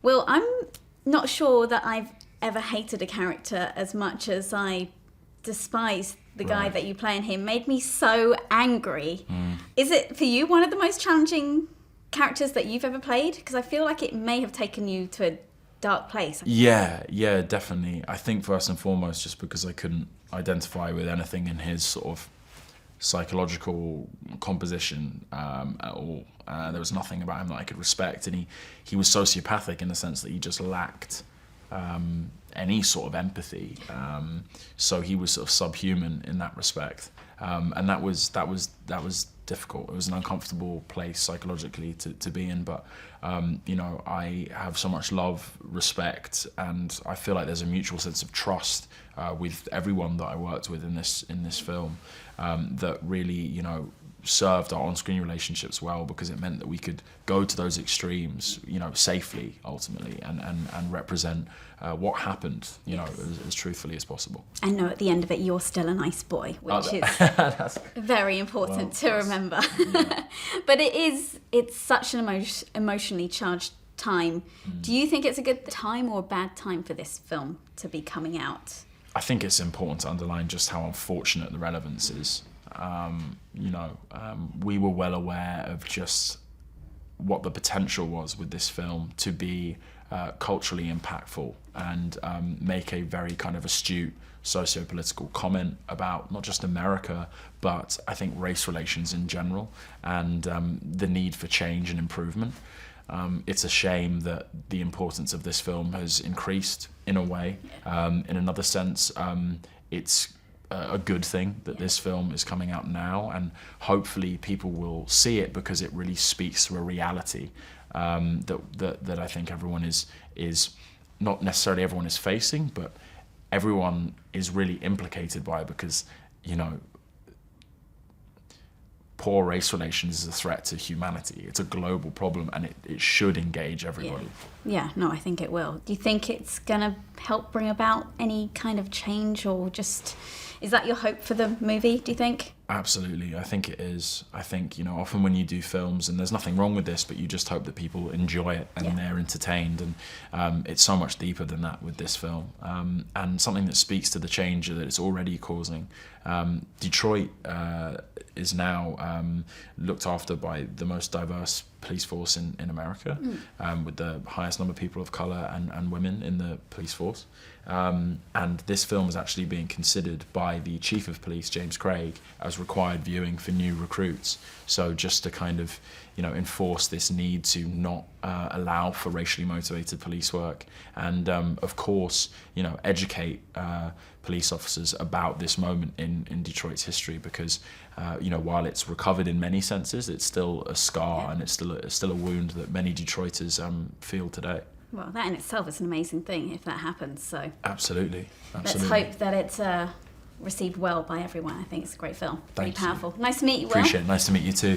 Well, I'm not sure that I've ever hated a character as much as I despise the guy that you play in him. Made me so angry. Is it, for you, one of the most challenging characters that you've ever played? Because I feel like it may have taken you to a dark place. Yeah, definitely. I think first and foremost, just because I couldn't identify with anything in his sort of psychological composition at all. There was nothing about him that I could respect, and he was sociopathic in the sense that he just lacked any sort of empathy. So he was sort of subhuman in that respect, and that was difficult. It was an uncomfortable place psychologically to be in, but I have so much love, respect, and I feel like there's a mutual sense of trust with everyone that I worked with in this film that really served our on-screen relationships well, because it meant that we could go to those extremes safely ultimately and represent what happened as truthfully as possible. I know at the end of it you're still a nice boy, which is very important to remember. Yeah. But it's such an emotionally charged time. Do you think it's a good time or a bad time for this film to be coming out? I think it's important to underline just how unfortunate the relevance is. We were well aware of just what the potential was with this film to be culturally impactful and make a very kind of astute socio-political comment about not just America, but I think race relations in general, and the need for change and improvement. It's a shame that the importance of this film has increased in a way. In another sense, it's a good thing that this film is coming out now, and hopefully people will see it because it really speaks to a reality that I think everyone is not necessarily everyone is facing, but everyone is really implicated by, because poor race relations is a threat to humanity. It's a global problem, and it should engage everybody. Yeah, no, I think it will. Do you think it's going to help bring about any kind of change, or just, is that your hope for the movie, do you think? Absolutely, I think it is. I think, often when you do films, and there's nothing wrong with this, but you just hope that people enjoy it and they're entertained, and it's so much deeper than that with this film, and something that speaks to the change that it's already causing. Detroit is now looked after by the most diverse police force in America, with the highest number of people of colour and women in the police force. And this film is actually being considered by the Chief of Police, James Craig, as required viewing for new recruits. So just to kind of, enforce this need to not allow for racially motivated police work, and of course, educate police officers about this moment in Detroit's history, because while it's recovered in many senses, it's still a scar, and it's still a wound that many Detroiters feel today. Well, that in itself is an amazing thing if that happens. So absolutely. Let's hope that it's received well by everyone. I think it's a great film. Very powerful. Nice to meet you, Will. Appreciate it. Nice to meet you too.